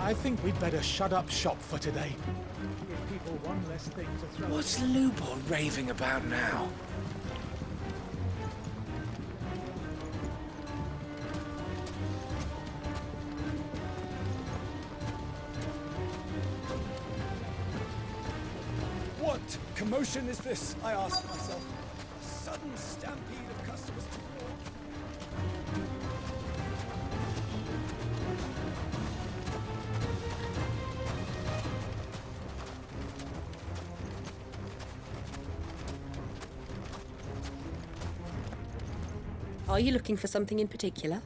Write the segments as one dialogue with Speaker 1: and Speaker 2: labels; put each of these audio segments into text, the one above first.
Speaker 1: I think we'd better shut up shop for today. Give people one less thing to throw.
Speaker 2: What's Lubor raving about now?
Speaker 3: What commotion is this, I ask myself. A sudden stampede of customers to the door.
Speaker 4: Are you looking for something in particular?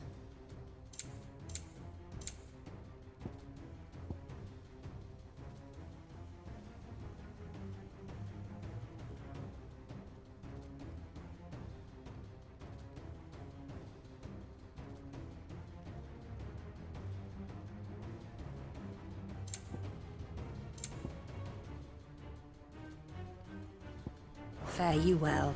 Speaker 4: Fare you well.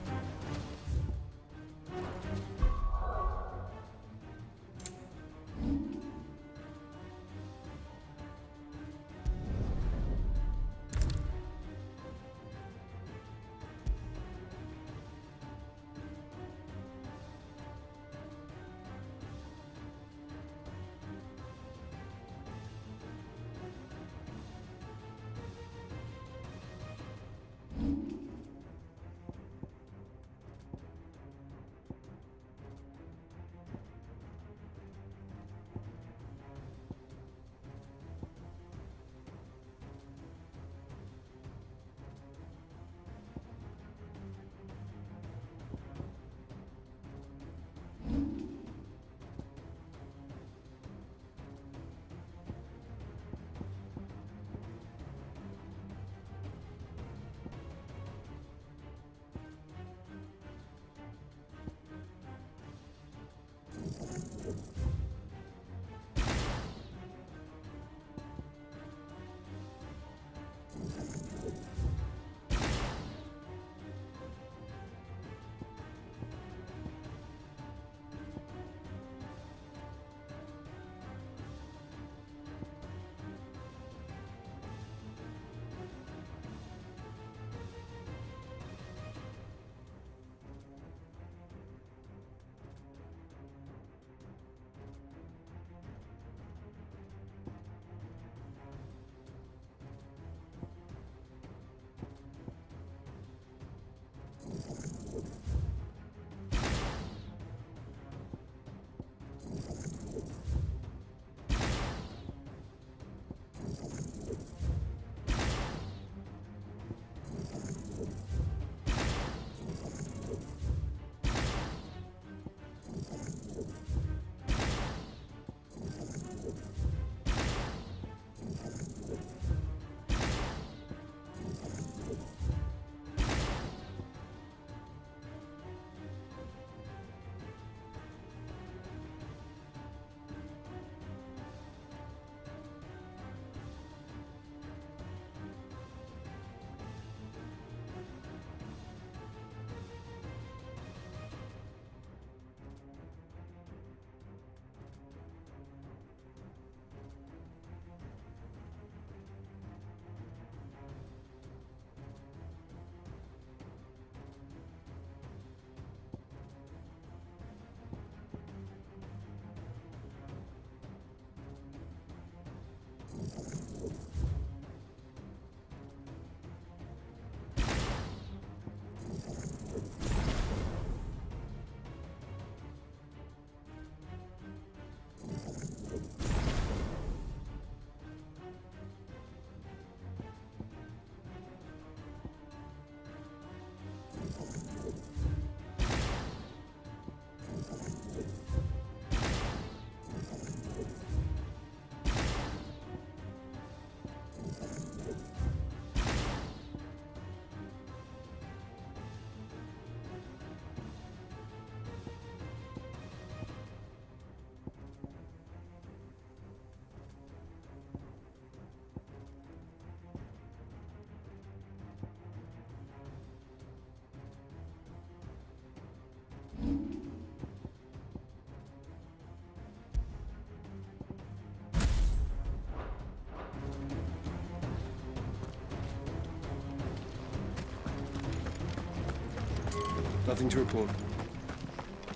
Speaker 5: Nothing to report.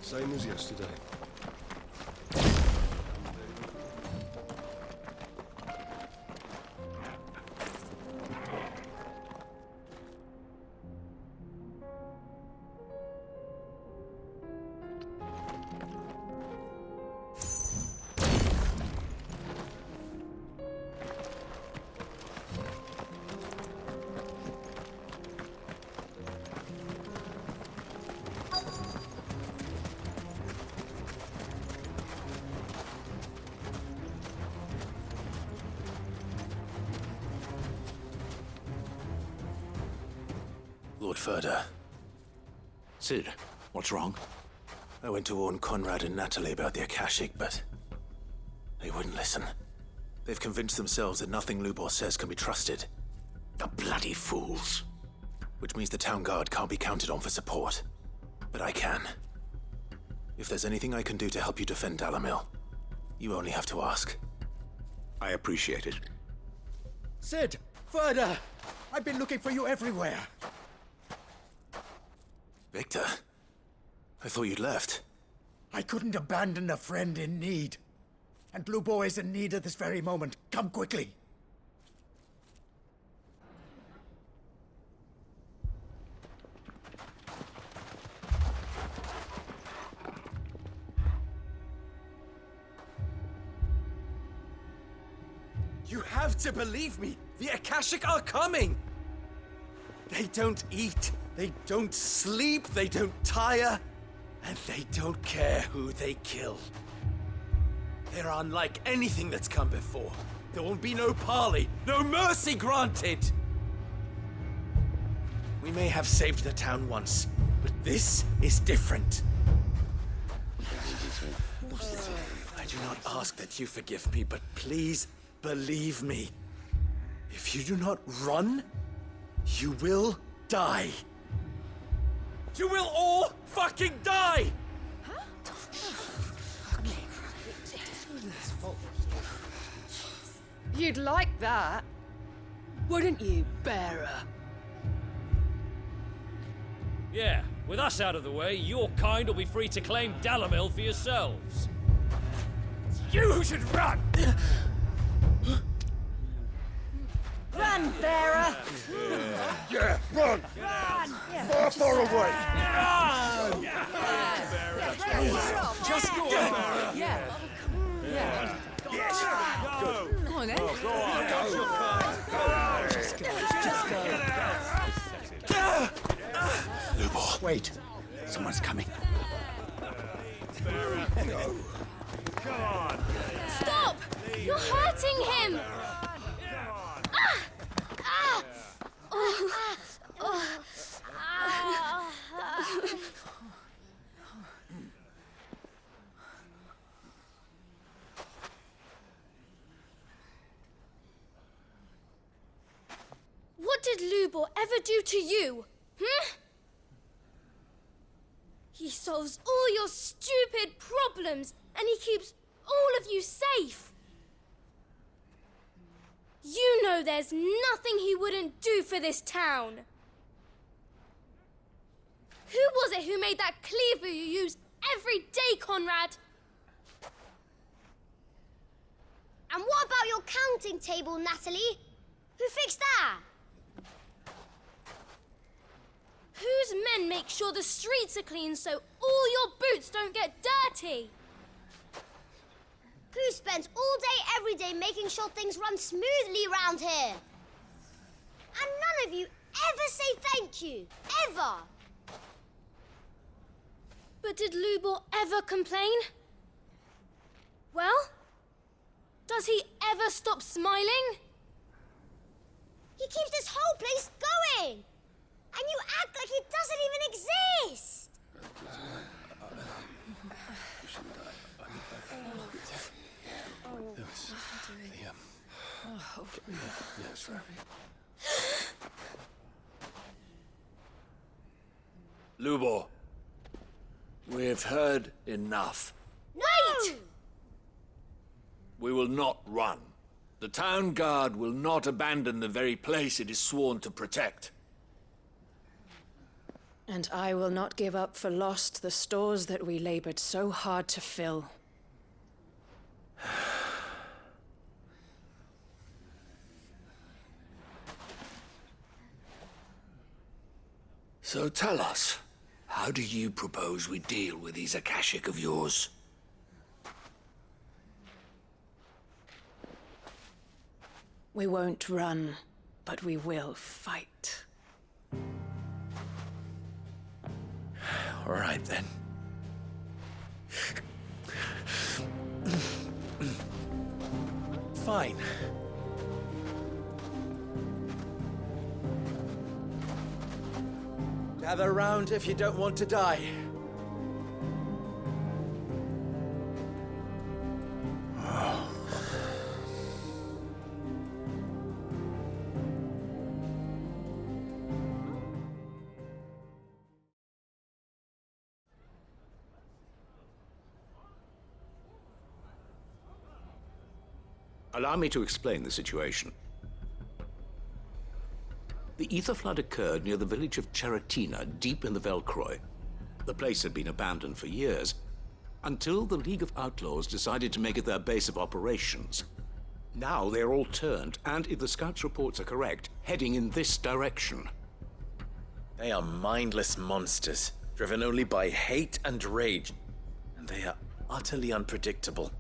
Speaker 5: Same as yesterday.
Speaker 6: Lord Furder.
Speaker 7: Sid, what's wrong?
Speaker 6: I went to warn Conrad and Natalie about the Akashic, but they wouldn't listen. They've convinced themselves that nothing Lubor says can be trusted.
Speaker 7: The bloody fools.
Speaker 6: Which means the town guard can't be counted on for support. But I can. If there's anything I can do to help you defend Dalamil, you only have to ask.
Speaker 7: I appreciate it.
Speaker 1: Sid! Further! I've been looking for you everywhere.
Speaker 6: Victor? I thought you'd left.
Speaker 1: I couldn't abandon a friend in need. And Lubor is in need at this very moment. Come quickly.
Speaker 2: You have to believe me! The Akashic are coming! They don't eat, they don't sleep, they don't tire, and they don't care who they kill. They're unlike anything that's come before. There won't be no parley, no mercy granted! We may have saved the town once, but this is different. I do not ask that you forgive me, but please believe me. If you do not run, you will die. You will all fucking die!
Speaker 8: You'd like that, wouldn't you, bearer?
Speaker 9: Yeah, with us out of the way, your kind will be free to claim Dalamil for yourselves.
Speaker 2: You should run!
Speaker 8: Run, bearer!
Speaker 1: Yeah, run! Far, far away!
Speaker 2: Just go on!
Speaker 8: Yeah. Yeah. Come on, then.
Speaker 7: Lubor,
Speaker 1: Wait.
Speaker 7: someone's coming.
Speaker 10: Stop! You're hurting him! What did Lubor ever do to you? He solves all your stupid problems and he keeps all of you safe. You know there's nothing he wouldn't do for this town. Who was it who made that cleaver you use every day, Conrad? And what about your counting table, Natalie? Who fixed that? Whose men make sure the streets are clean so all your boots don't get dirty? Who spends all day, every day making sure things run smoothly round here? And none of you ever say thank you, ever. But did Lubor ever complain? Well, does he ever stop smiling? He keeps this whole place going. And you act like it doesn't even exist!
Speaker 7: Lubor, we've heard enough.
Speaker 10: Wait!
Speaker 7: We will not run. The town guard will not abandon the very place it is sworn to protect.
Speaker 8: And I will not give up for lost the stores that we labored so hard to fill.
Speaker 7: So tell us, how do you propose we deal with these Akashic of yours?
Speaker 8: We won't run, but we will fight.
Speaker 2: All right, then. Fine. Gather round if you don't want to die.
Speaker 7: Allow me to explain the situation. The ether flood occurred near the village of Cheratina, deep in the Velcroy. The place had been abandoned for years, until the League of Outlaws decided to make it their base of operations. Now they're all turned, and if the scouts' reports are correct, heading in this direction.
Speaker 2: They are mindless monsters, driven only by hate and rage. And they are utterly unpredictable.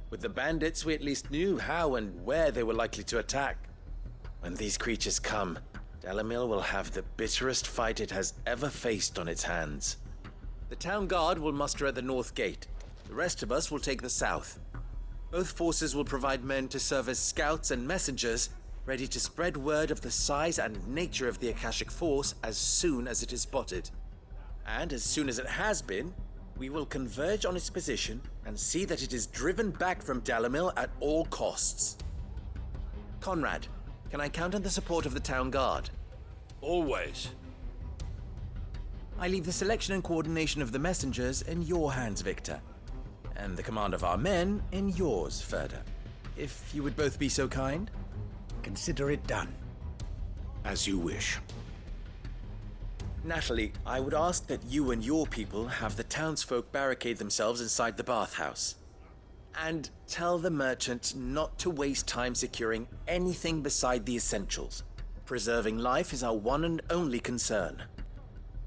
Speaker 2: With the bandits, we at least knew how and where they were likely to attack. When these creatures come, Dalamil will have the bitterest fight it has ever faced on its hands. The town guard will muster at the north gate. The rest of us will take the south. Both forces will provide men to serve as scouts and messengers, ready to spread word of the size and nature of the Akashic force as soon as it is spotted. And as soon as it has been, we will converge on its position and see that it is driven back from Dalamil at all costs. Conrad, can I count on the support of the town guard?
Speaker 7: Always.
Speaker 2: I leave the selection and coordination of the messengers in your hands, Victor. And the command of our men in yours, Ferda. If you would both be so kind.
Speaker 1: Consider it done.
Speaker 7: As you wish.
Speaker 2: Natalie, I would ask that you and your people have the townsfolk barricade themselves inside the bathhouse. And tell the merchant not to waste time securing anything beside the essentials. Preserving life is our one and only concern.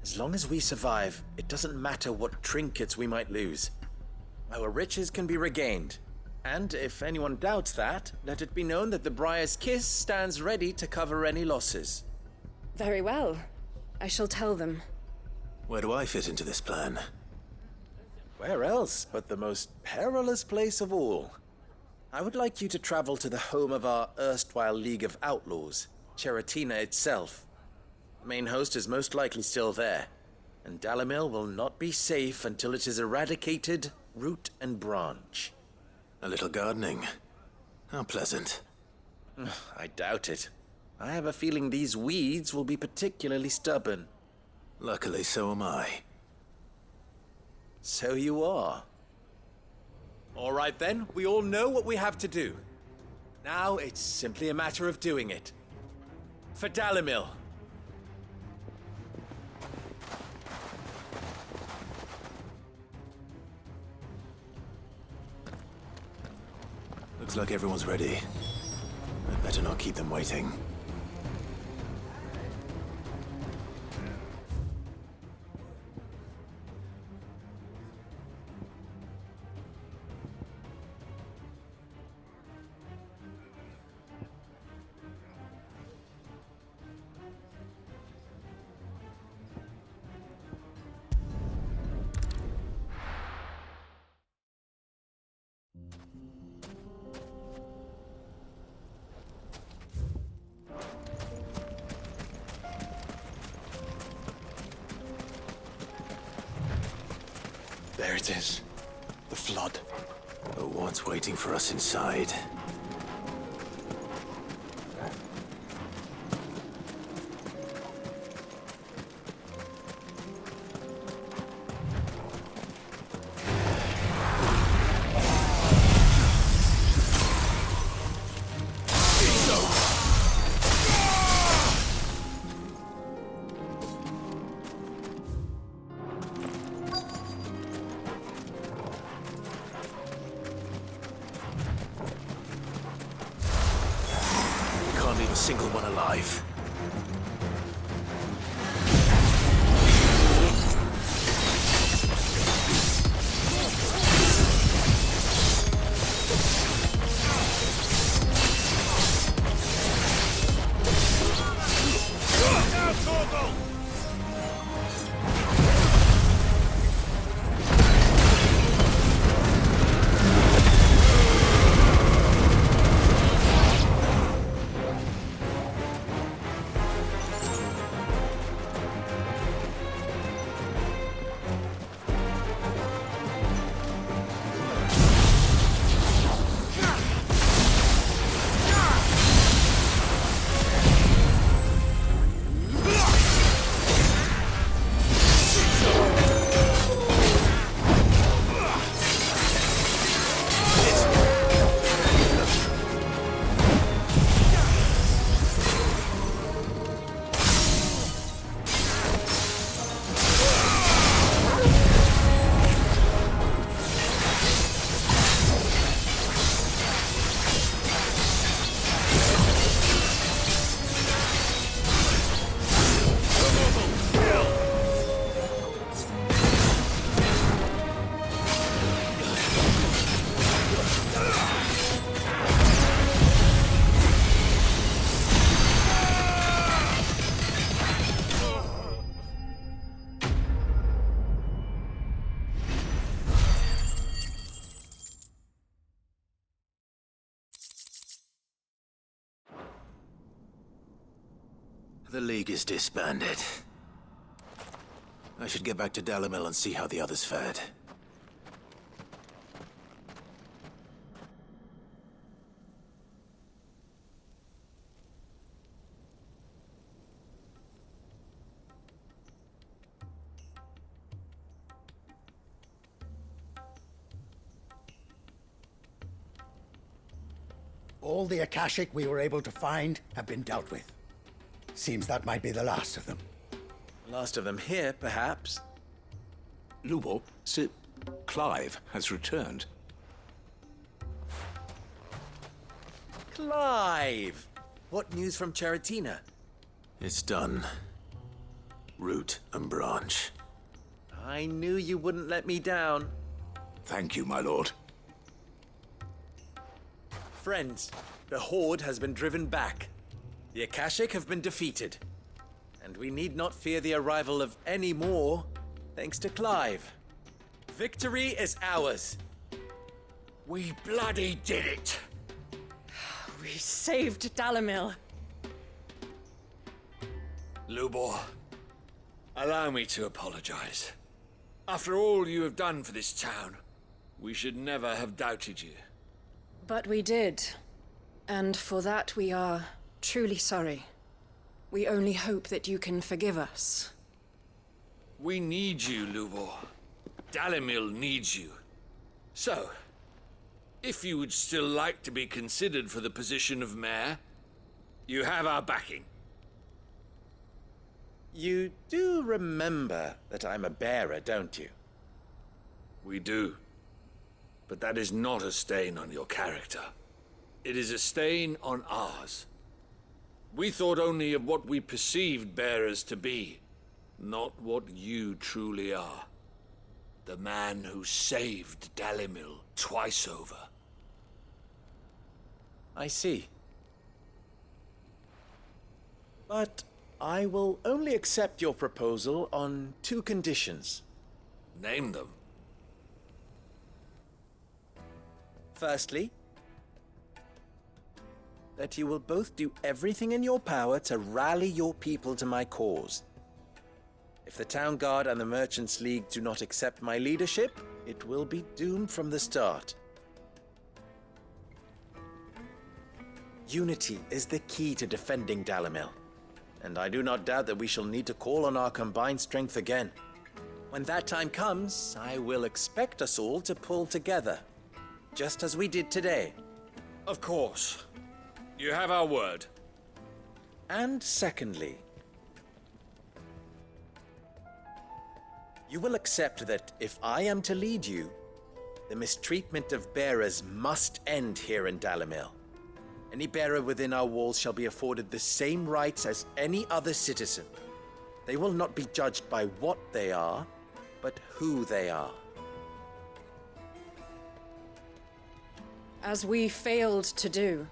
Speaker 2: As long as we survive, it doesn't matter what trinkets we might lose. Our riches can be regained. And if anyone doubts that, let it be known that the Briar's Kiss stands ready to cover any losses.
Speaker 8: Very well. I shall tell them.
Speaker 6: Where do I fit into this plan?
Speaker 2: Where else but the most perilous place of all? I would like you to travel to the home of our erstwhile League of Outlaws, Cheratina itself. The main host is most likely still there, and Dalamil will not be safe until it is eradicated, root and branch.
Speaker 6: A little gardening. How pleasant.
Speaker 2: I doubt it. I have a feeling these weeds will be particularly stubborn.
Speaker 6: Luckily, so am I.
Speaker 2: So you are. All right then, we all know what we have to do. Now it's simply a matter of doing it. For Dalamil.
Speaker 6: Looks like everyone's ready. I'd better not keep them waiting.
Speaker 2: There it is. The flood.
Speaker 6: Oh, what's waiting for us inside? leave a single one alive. The League is disbanded. I should get back to Dalimil and see how the others fared.
Speaker 1: All the Akashic we were able to find have been dealt with. Seems that might be the last of them.
Speaker 2: Last of them here, perhaps.
Speaker 7: Lubo, Sir Clive has returned.
Speaker 2: Clive! What news from Charatina?
Speaker 6: It's done. Root and branch.
Speaker 2: I knew you wouldn't let me down.
Speaker 7: Thank you, my lord.
Speaker 2: Friends, the Horde has been driven back. The Akashic have been defeated. And we need not fear the arrival of any more, thanks to Clive. Victory is ours.
Speaker 9: We bloody did it!
Speaker 8: We saved Dalimil.
Speaker 9: Lubor, allow me to apologize. After all you have done for this town, we should never have doubted you.
Speaker 8: But we did. And for that we are truly sorry. We only hope that you can forgive us.
Speaker 9: We need you, Lubor. Dalimil needs you. So, if you would still like to be considered for the position of mayor, you have our backing.
Speaker 2: You do remember that I'm a bearer, don't you?
Speaker 9: We do. But that is not a stain on your character. It is a stain on ours. We thought only of what we perceived bearers to be, not what you truly are. The man who saved Dalimil twice over.
Speaker 2: I see. But I will only accept your proposal on 2 conditions.
Speaker 9: Name them.
Speaker 2: Firstly, that you will both do everything in your power to rally your people to my cause. If the Town Guard and the Merchants League do not accept my leadership, it will be doomed from the start. Unity is the key to defending Dalimil, and I do not doubt that we shall need to call on our combined strength again. When that time comes, I will expect us all to pull together, just as we did today.
Speaker 9: Of course. You have our word.
Speaker 2: And secondly, you will accept that if I am to lead you, the mistreatment of bearers must end here in Dalimil. Any bearer within our walls shall be afforded the same rights as any other citizen. They will not be judged by what they are, but who they are.
Speaker 8: As we failed to do,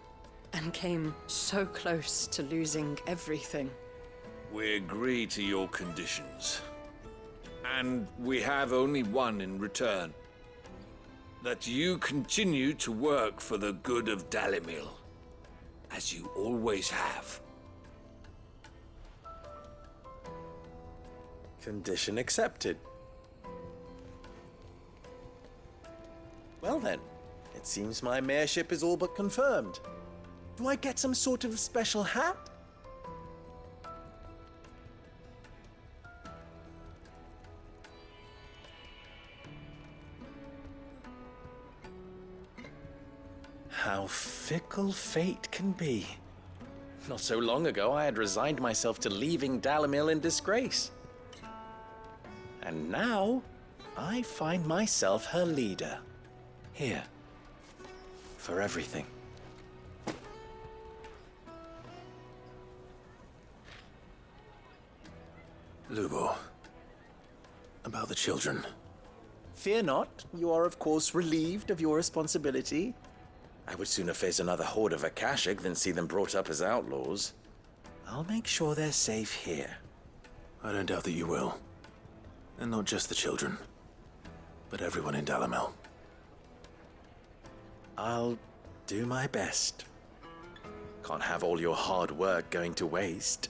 Speaker 8: and came so close to losing everything.
Speaker 9: We agree to your conditions. And we have only one in return. That you continue to work for the good of Dalimil, as you always have.
Speaker 2: Condition accepted. Well then, it seems my mayorship is all but confirmed. Do I get some sort of special hat? How fickle fate can be. Not so long ago, I had resigned myself to leaving Dalimil in disgrace. And now, I find myself her leader. Here. For everything.
Speaker 6: Lubo. About the children.
Speaker 2: Fear not. You are, of course, relieved of your responsibility. I would sooner face another horde of Akashic than see them brought up as outlaws. I'll make sure they're safe here.
Speaker 6: I don't doubt that you will. And not just the children, but everyone in Dalimil.
Speaker 2: I'll do my best. Can't have all your hard work going to waste.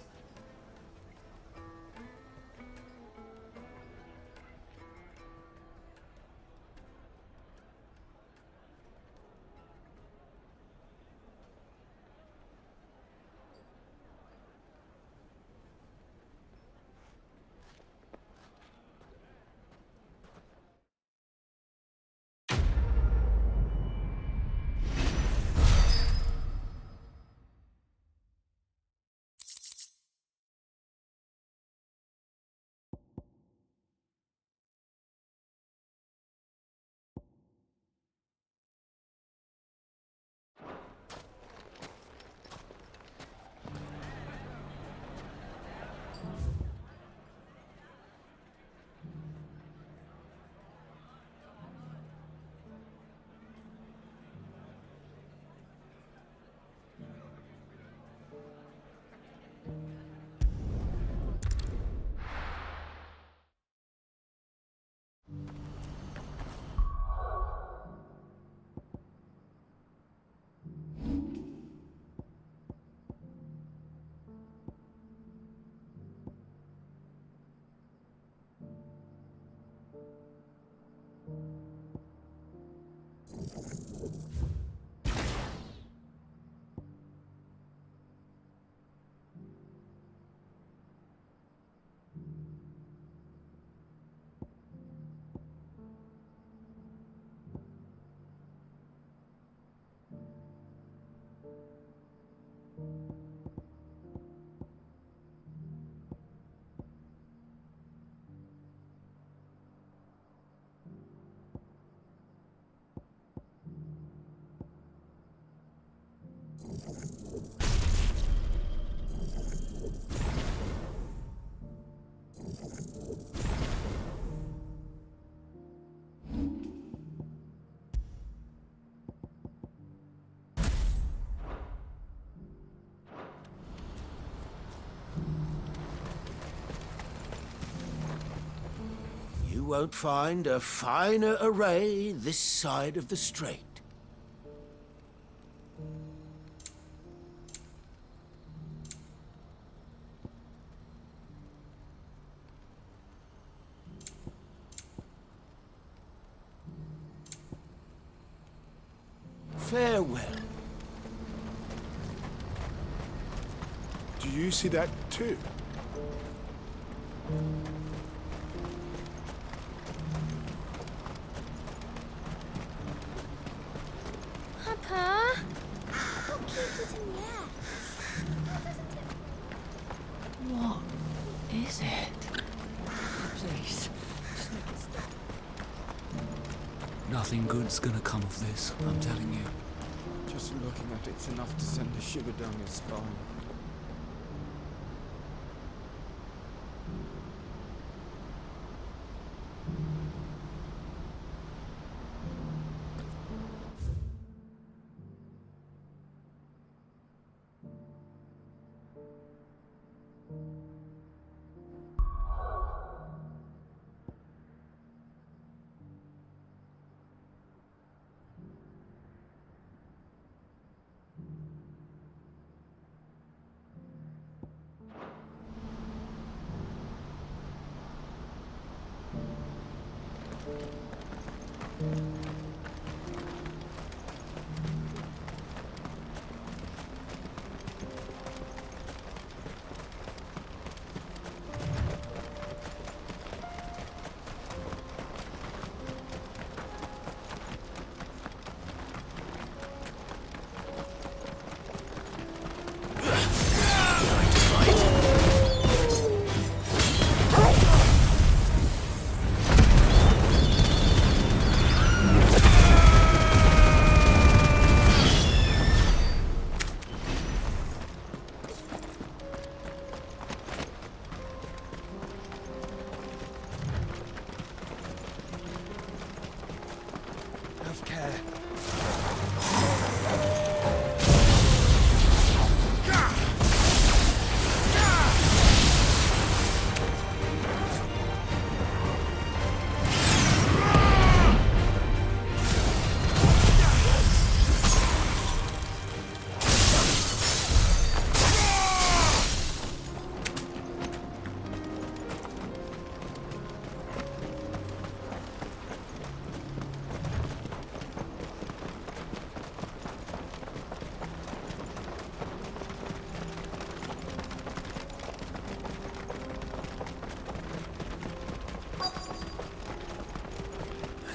Speaker 11: You won't find a finer array this side of the strait. Farewell.
Speaker 5: Do you see that too?
Speaker 10: Papa? What keeps it in the air? Why doesn't it...
Speaker 12: What is it? Please, just make it stop.
Speaker 13: Nothing good's gonna come of this, I'm telling you.
Speaker 3: Just looking at it's enough to send a shiver down your spine.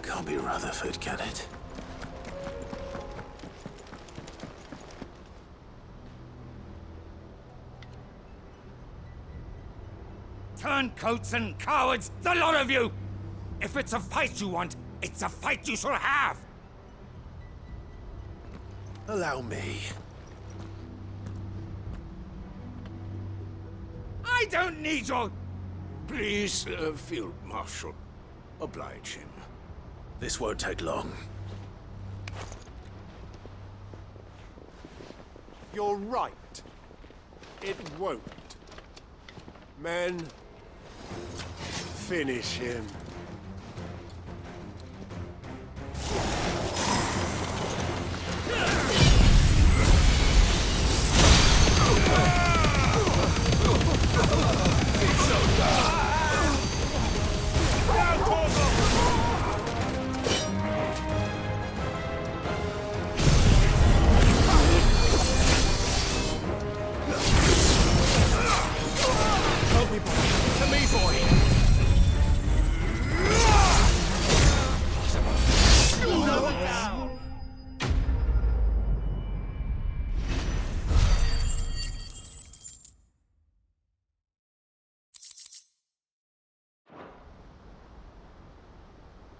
Speaker 6: Can't be Rutherford, can it?
Speaker 13: Turncoats and cowards, the lot of you! If it's a fight you want, it's a fight you shall have!
Speaker 6: Allow me.
Speaker 13: I don't need your...
Speaker 7: Please, Field Marshal, oblige him.
Speaker 6: This won't take long.
Speaker 5: You're right. It won't. Men, finish him.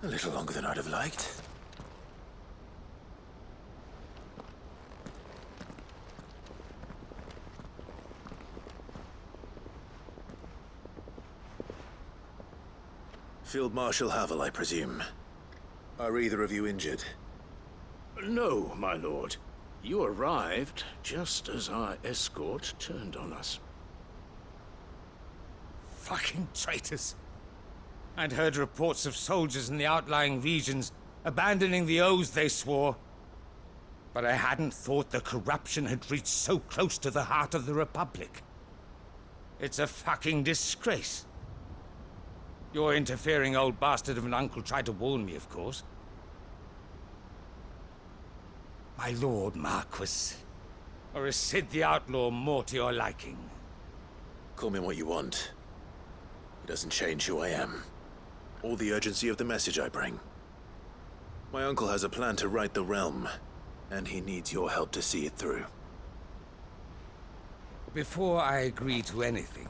Speaker 6: A little longer than I'd have liked. Field Marshal Havel, I presume. Are either of you injured?
Speaker 7: No, my lord. You arrived just as our escort turned on us.
Speaker 13: Fucking traitors. I'd heard reports of soldiers in the outlying regions abandoning the oaths they swore. But I hadn't thought the corruption had reached so close to the heart of the Republic. It's a fucking disgrace. Your interfering old bastard of an uncle tried to warn me, of course. My lord Marquis. Or is Sid the Outlaw more to your liking?
Speaker 6: Call me what you want. It doesn't change who I am. Or the urgency of the message I bring. My uncle has a plan to right the realm, and he needs your help to see it through.
Speaker 13: Before I agree to anything,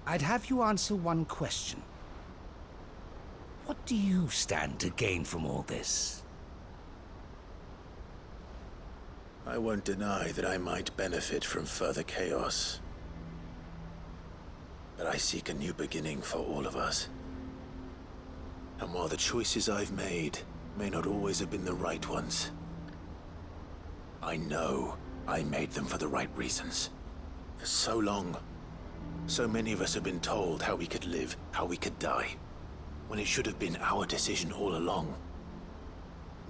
Speaker 13: I'd have you answer one question. What do you stand to gain from all this?
Speaker 6: I won't deny that I might benefit from further chaos. But I seek a new beginning for all of us. And while the choices I've made may not always have been the right ones, I know I made them for the right reasons. For so long, so many of us have been told how we could live, how we could die, when it should have been our decision all along.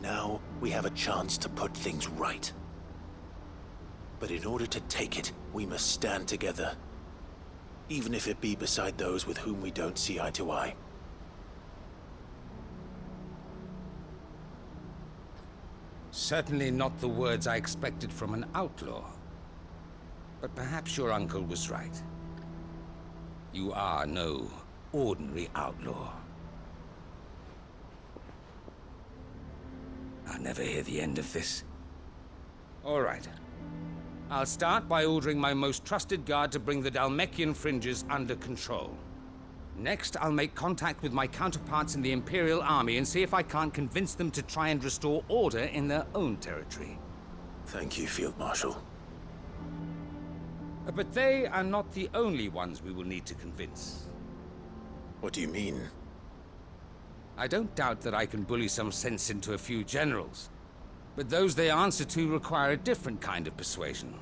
Speaker 6: Now, we have a chance to put things right. But in order to take it, we must stand together. Even if it be beside those with whom we don't see eye to eye.
Speaker 13: Certainly not the words I expected from an outlaw. But perhaps your uncle was right. You are no ordinary outlaw. I'll never hear the end of this. All right. I'll start by ordering my most trusted guard to bring the Dhalmekian fringes under control. Next, I'll make contact with my counterparts in the Imperial Army and see if I can't convince them to try and restore order in their own territory.
Speaker 6: Thank you, Field Marshal.
Speaker 13: But they are not the only ones we will need to convince.
Speaker 6: What do you mean?
Speaker 13: I don't doubt that I can bully some sense into a few generals, but those they answer to require a different kind of persuasion.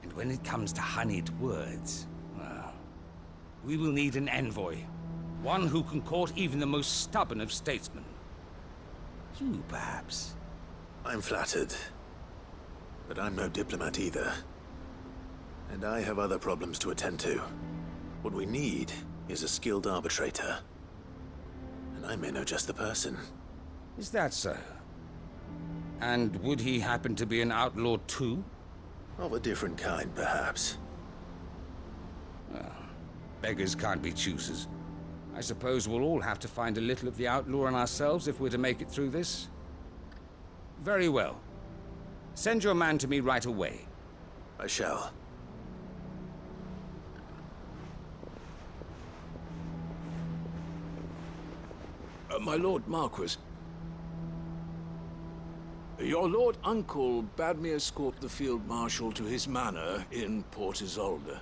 Speaker 13: And when it comes to honeyed words, well, we will need an envoy. One who can court even the most stubborn of statesmen. You, perhaps?
Speaker 6: I'm flattered. But I'm no diplomat either. And I have other problems to attend to. What we need is a skilled arbitrator. And I may know just the person.
Speaker 13: Is that so? And would he happen to be an outlaw too?
Speaker 6: Of a different kind, perhaps.
Speaker 13: Well, beggars can't be choosers. I suppose we'll all have to find a little of the outlaw in ourselves if we're to make it through this. Very well. Send your man to me right away.
Speaker 6: I shall.
Speaker 7: My Lord Marquis. Your Lord Uncle bade me escort the Field Marshal to his manor in Port Isolde.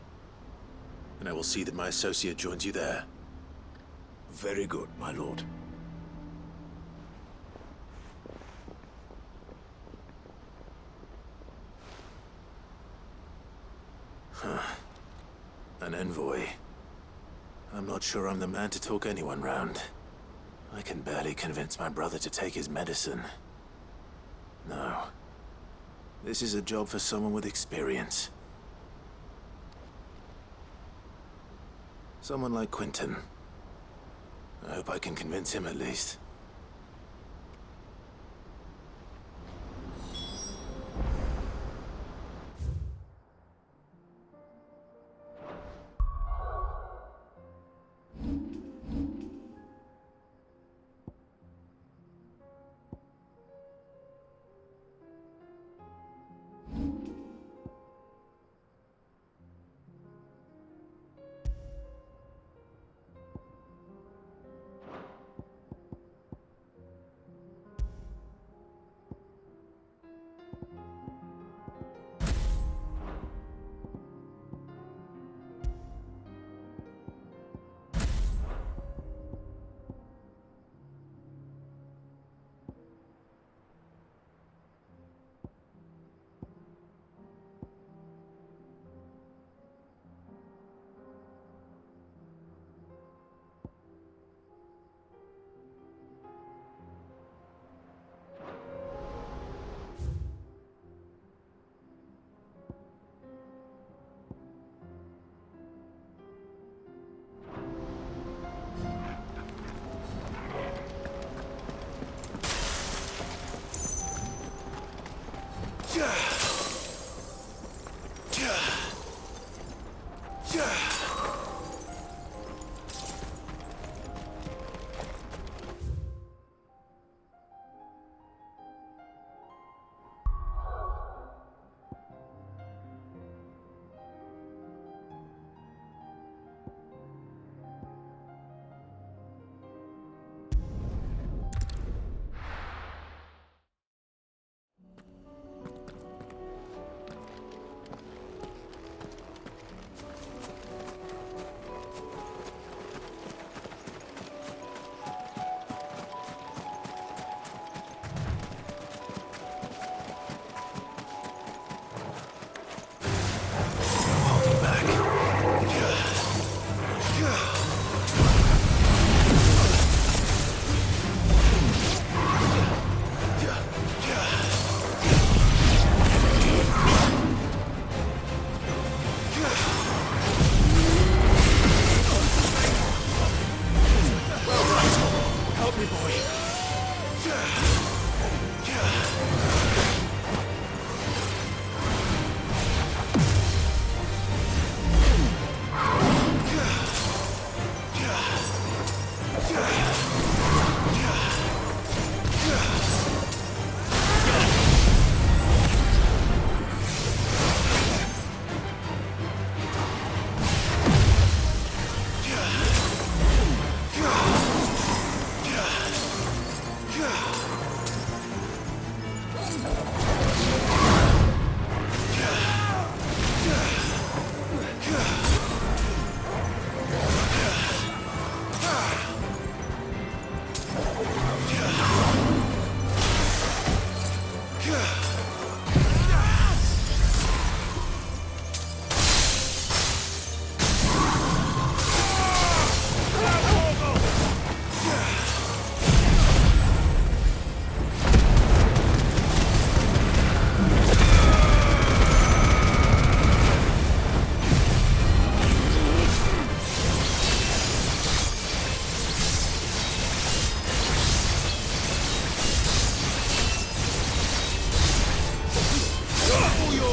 Speaker 6: And I will see that my associate joins you there.
Speaker 7: Very good, my lord.
Speaker 6: Huh. An envoy. I'm not sure I'm the man to talk anyone round. I can barely convince my brother to take his medicine. No. This is a job for someone with experience. Someone like Quentin. I hope I can convince him at least.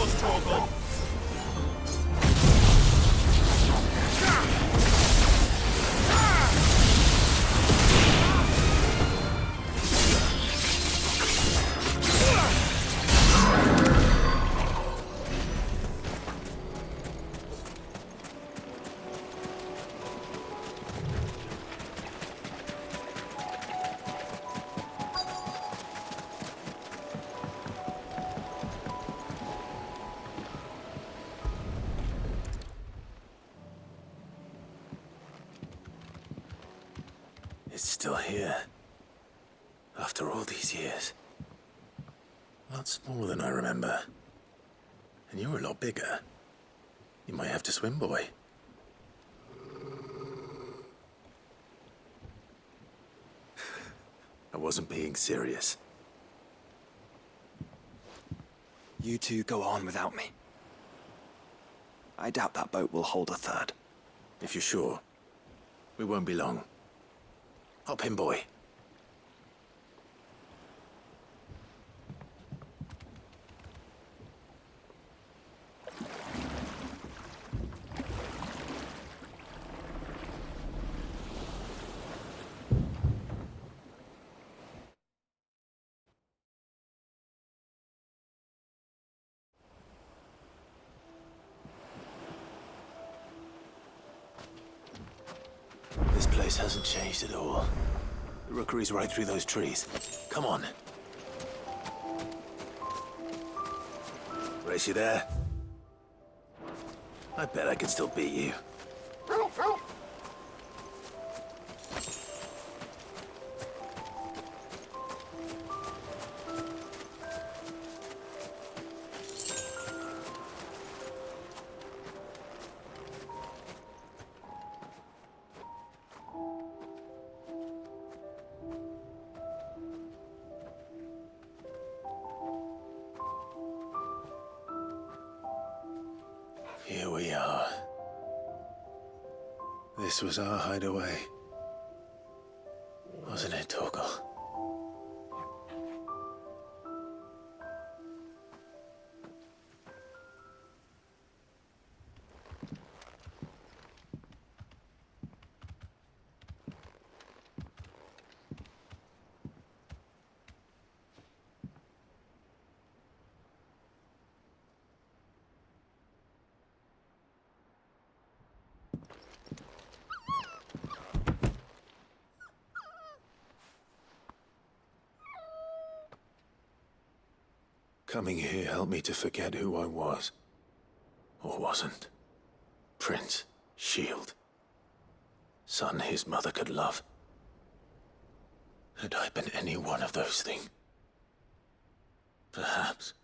Speaker 2: yours, Torgal!
Speaker 6: It's still here. After all these years. A lot smaller than I remember. And you're a lot bigger. You might have to swim, boy. I wasn't being serious.
Speaker 14: You two go on without me. I doubt that boat will hold a third.
Speaker 6: If you're sure, we won't be long. Hop in, boy. This place hasn't changed at all. The rookery's right through those trees. Come on. Race you there? I bet I can still beat you. Here we are. This was our hideaway. Wasn't it, Torgal? Coming here helped me to forget who I was. Or wasn't. Prince, shield. Son his mother could love. Had I been any one of those things? Perhaps.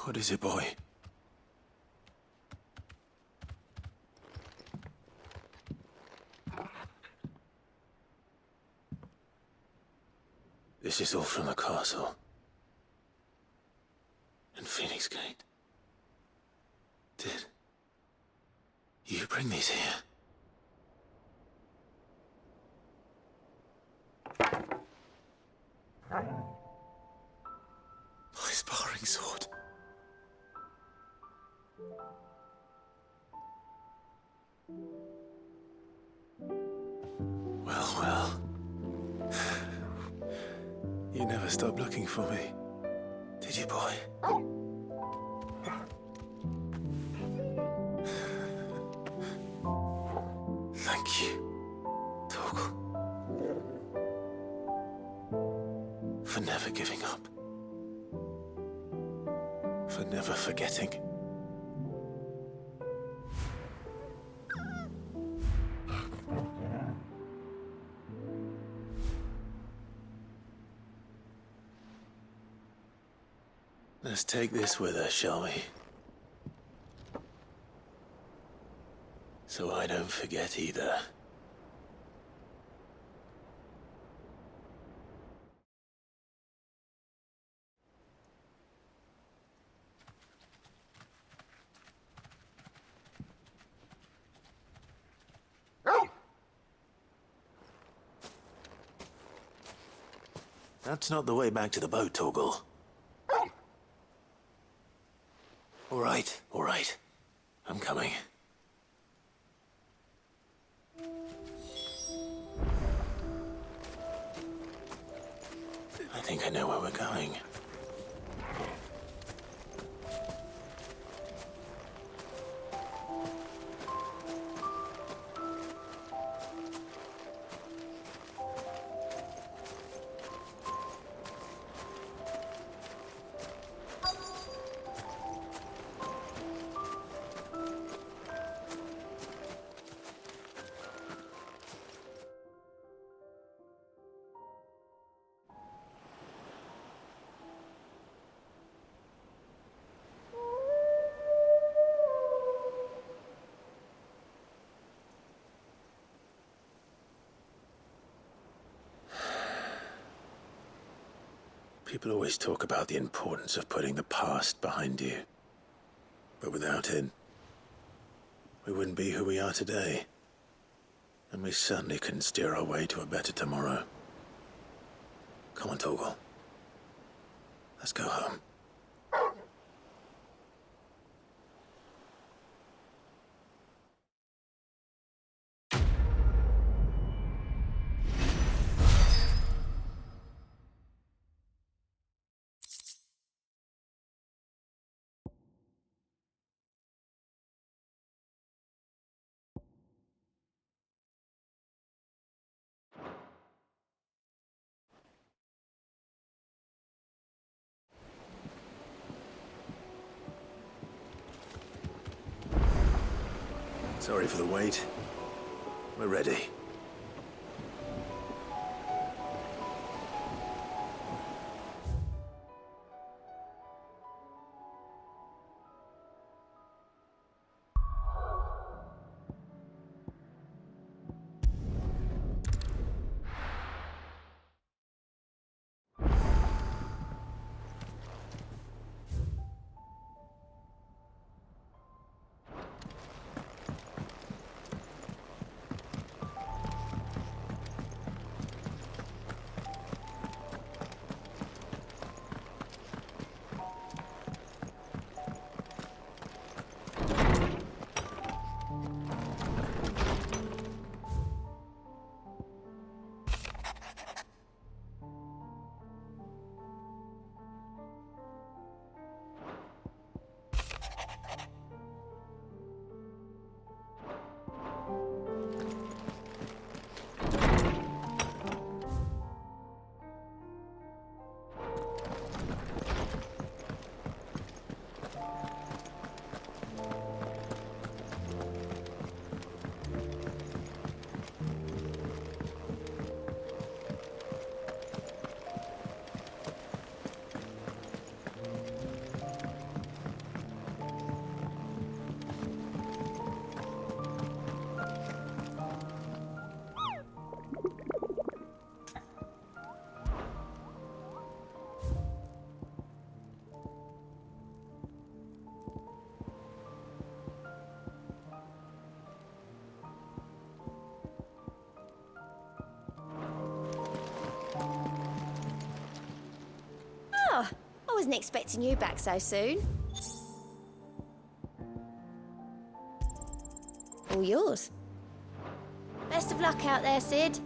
Speaker 6: What is it, boy? This is all from the castle. And Phoenix Gate. Did you bring these here? My sparring sword. Well, well. You never stopped looking for me, did you, boy? Thank you, Torgal. For never giving up. For never forgetting. Let's take this with us, shall we? So I don't forget either. That's not the way back to the boat, Torgal. All right. I'm coming. I think I know where we're going. People always talk about the importance of putting the past behind you. But without it, we wouldn't be who we are today. And we certainly couldn't steer our way to a better tomorrow. Come on, Torgal. Let's go home. Sorry for the wait. We're ready.
Speaker 10: I wasn't expecting you back so soon. All yours. Best of luck out there, Sid.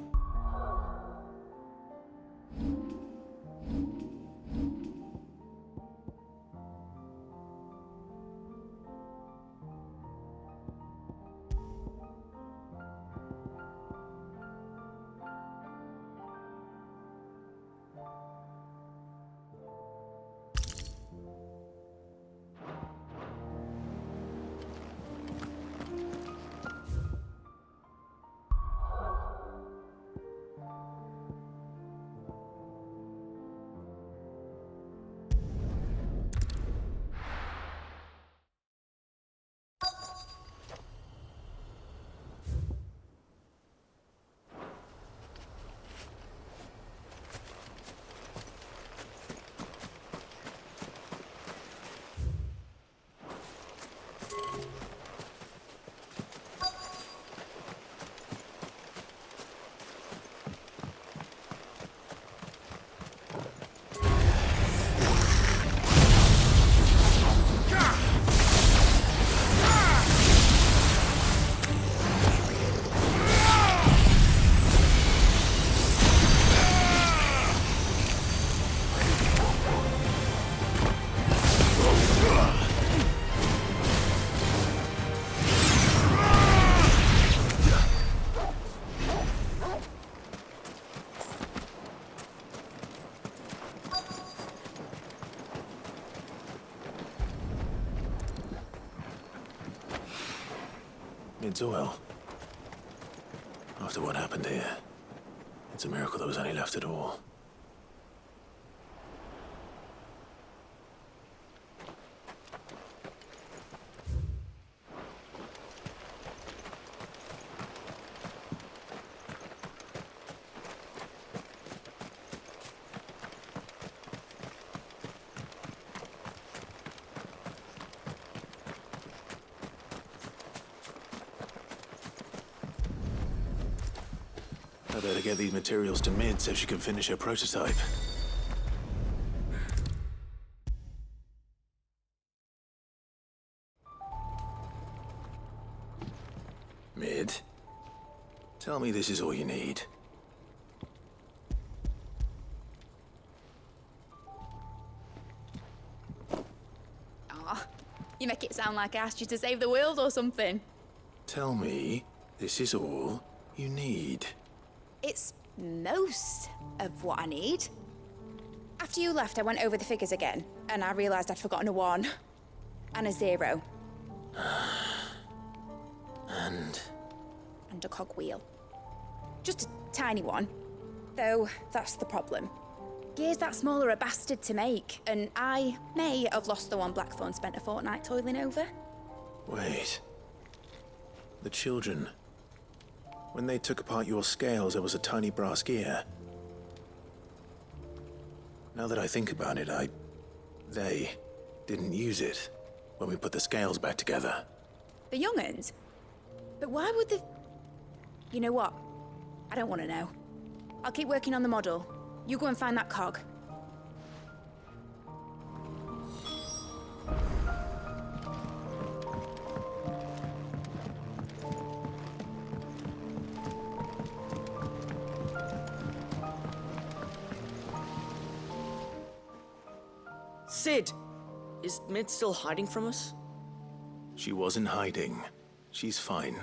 Speaker 6: Mid's oil. After what happened here, it's a miracle there was any left at all. I better get these materials to Mid so she can finish her prototype. Mid, tell me this is all you need.
Speaker 15: Aw, you make it sound like I asked you to save the world or something.
Speaker 6: Tell me this is all you need.
Speaker 15: It's most of what I need. After you left, I went over the figures again, and I realized I'd forgotten a 1 and a 0.
Speaker 6: And
Speaker 15: a cogwheel. Just a tiny one. Though, that's the problem. Gears that small are a bastard to make, and I may have lost the one Blackthorn spent a fortnight toiling over.
Speaker 6: wait. The children. When they took apart your scales, there was a tiny brass gear. Now that I think about it, they didn't use it when we put the scales back together.
Speaker 15: The young'uns? But why would the... You know what? I don't want to know. I'll keep working on the model. You go and find that cog.
Speaker 16: Sid! Is Mid still hiding from us?
Speaker 6: She wasn't hiding. She's fine.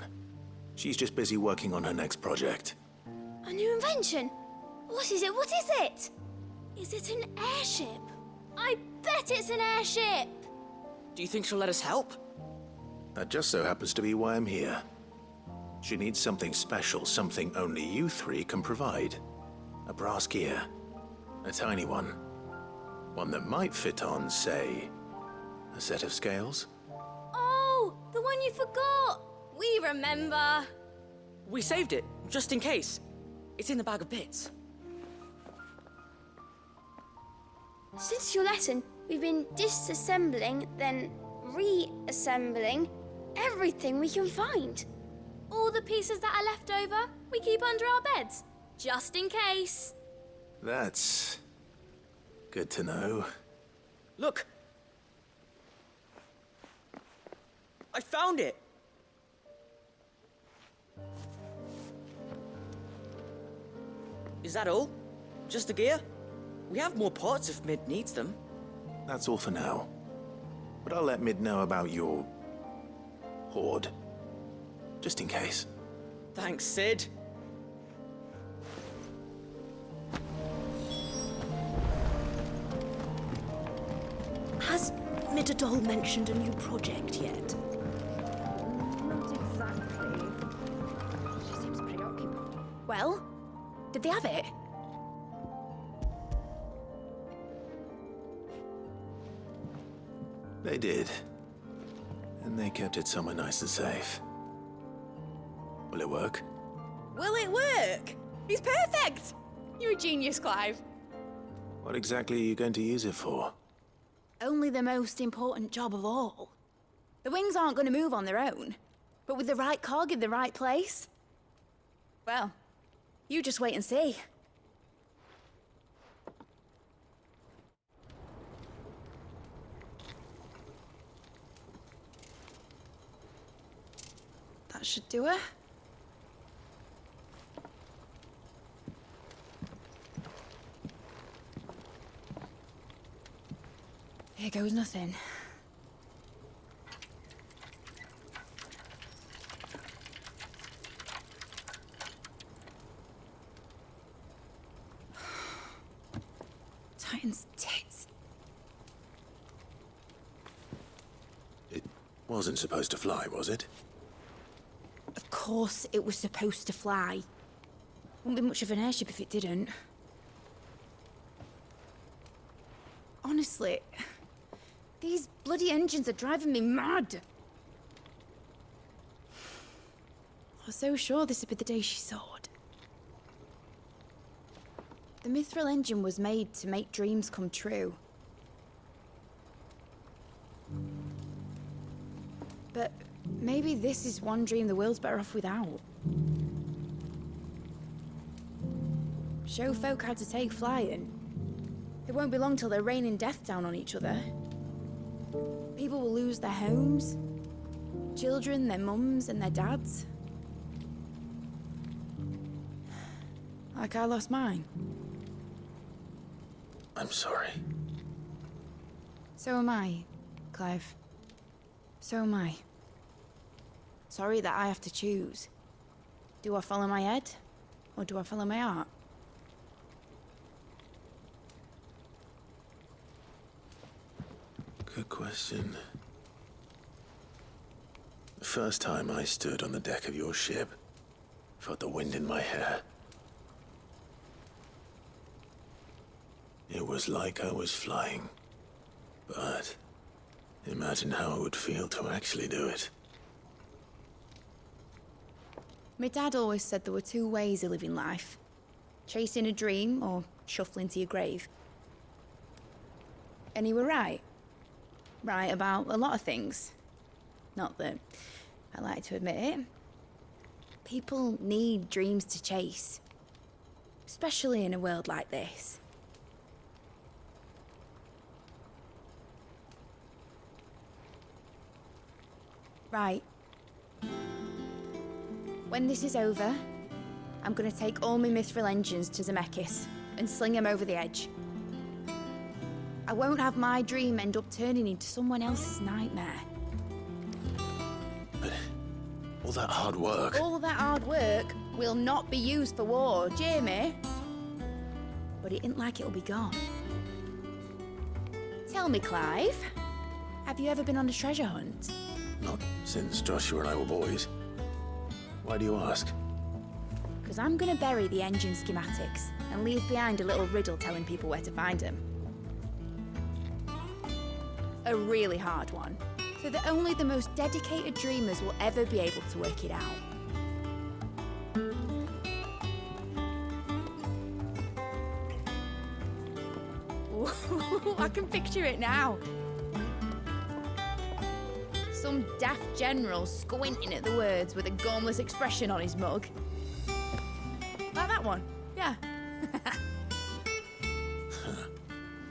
Speaker 6: She's just busy working on her next project.
Speaker 10: A new invention? What is it? What is it? Is it an airship? I bet it's an airship!
Speaker 16: Do you think she'll let us help?
Speaker 6: That just so happens to be why I'm here. She needs something special, something only you three can provide. A brass gear. A tiny one. One that might fit on, say, a set of scales?
Speaker 10: Oh, the one you forgot! We remember!
Speaker 16: We saved it, just in case. It's in the bag of bits.
Speaker 10: Since your lesson, we've been disassembling, then reassembling everything we can find. All the pieces that are left over, we keep under our beds, just in case.
Speaker 6: That's good to know.
Speaker 16: Look! I found it! Is that all? Just the gear? We have more parts if Mid needs them.
Speaker 6: That's all for now. But I'll let Mid know about your hoard. Just in case.
Speaker 16: Thanks, Sid.
Speaker 4: Has Midadol mentioned a new project yet?
Speaker 15: Not exactly. She seems preoccupied. Well, did they have it?
Speaker 6: They did. And they kept it somewhere nice and safe. Will it work?
Speaker 15: Will it work? He's perfect! You're a genius, Clive.
Speaker 6: What exactly are you going to use it for?
Speaker 15: Only the most important job of all. The wings aren't going to move on their own, but with the right cog in the right place. Well, you just wait and see. That should do it. Here goes nothing. Titan's tits.
Speaker 6: It wasn't supposed to fly, was it?
Speaker 15: course it was supposed to fly. Wouldn't be much of an airship if it didn't. Honestly, these bloody engines are driving me mad. I was so sure this would be the day she soared. The Mithril engine was made to make dreams come true. But maybe this is one dream the world's better off without. Show folk how to take flying. It won't be long till they're raining death down on each other. People will lose their homes, children, their mums and their dads. Like I lost mine.
Speaker 6: I'm sorry.
Speaker 15: So am I, Clive. So am I. Sorry that I have to choose. Do I follow my head, or do I follow my heart?
Speaker 6: Good question. The first time I stood on the deck of your ship, felt the wind in my hair. It was like I was flying. But imagine how it would feel to actually do it.
Speaker 15: My dad always said there were two ways of living life. Chasing a dream or shuffling to your grave. And he were right. Right about a lot of things. Not that I like to admit it. People need dreams to chase. Especially in a world like this. Right. When this is over, I'm gonna take all my Mithril engines to Zemeckis and sling them over the edge. I won't have my dream end up turning into someone else's nightmare.
Speaker 6: But all that hard work...
Speaker 15: All that hard work will not be used for war, Jamie. But it ain't like it'll be gone. Tell me, Clive, have you ever been on a treasure hunt?
Speaker 6: Not since Joshua and I were boys. Why do you ask?
Speaker 15: Because I'm gonna bury the engine schematics and leave behind a little riddle telling people where to find them. A really hard one, so that only the most dedicated dreamers will ever be able to work it out. Ooh, I can picture it now. Some daft general squinting at the words with a gormless expression on his mug. Like that one, yeah.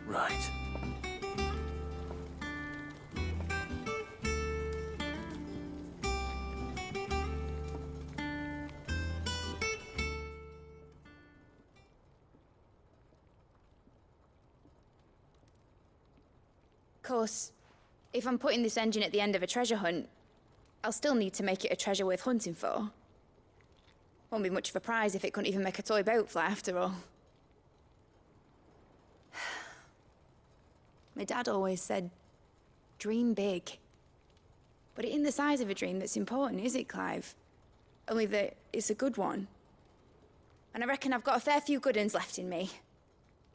Speaker 6: Right.
Speaker 15: Of course, if I'm putting this engine at the end of a treasure hunt, I'll still need to make it a treasure worth hunting for. Won't be much of a prize if it couldn't even make a toy boat fly after all. My dad always said, dream big. But it ain't the size of a dream that's important, is it, Clive? Only that it's a good one. And I reckon I've got a fair few good uns left in me.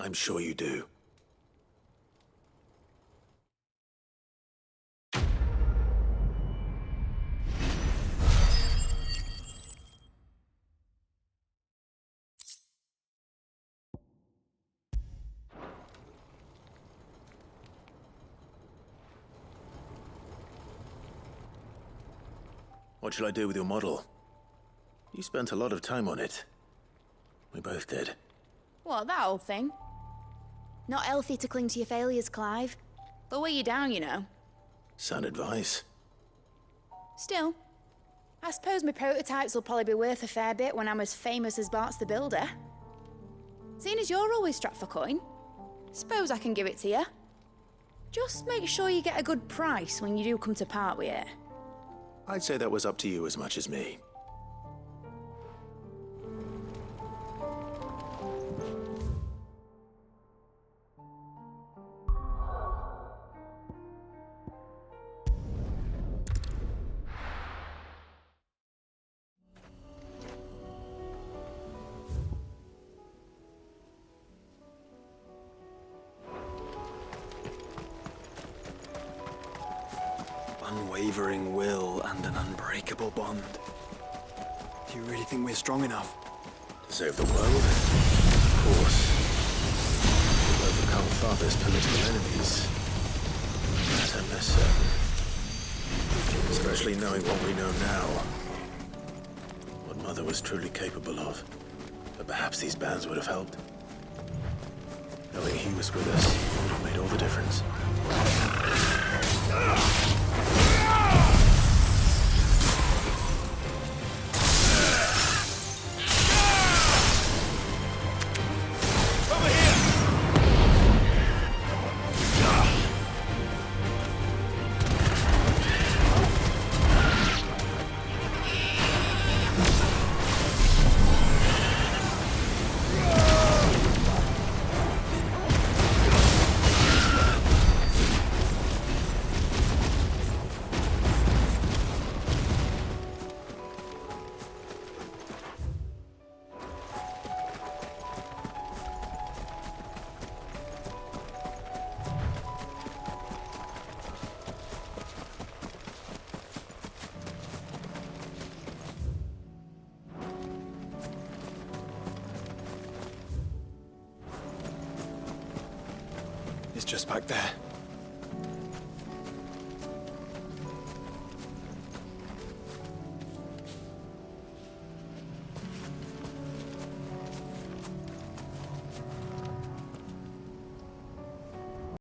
Speaker 6: I'm sure you do. What shall I do with your model? You spent a lot of time on it. We both did.
Speaker 15: What, that old thing? Not healthy to cling to your failures, Clive. They'll weigh you down, you know.
Speaker 6: Sound advice.
Speaker 15: Still, I suppose my prototypes will probably be worth a fair bit when I'm as famous as Bart's the Builder. Seeing as you're always strapped for coin, suppose I can give it to you. Just make sure you get a good price when you do come to part with it.
Speaker 6: I'd say that was up to you as much as me.
Speaker 14: unwavering will and an unbreakable bond. Do you really think we're strong enough?
Speaker 6: To save the world? Of course. To overcome Father's political enemies? That I'm less certain. Especially knowing what we know now. What Mother was truly capable of. But perhaps these bands would have helped. Knowing he was with us would have made all the difference.
Speaker 14: It's just back there.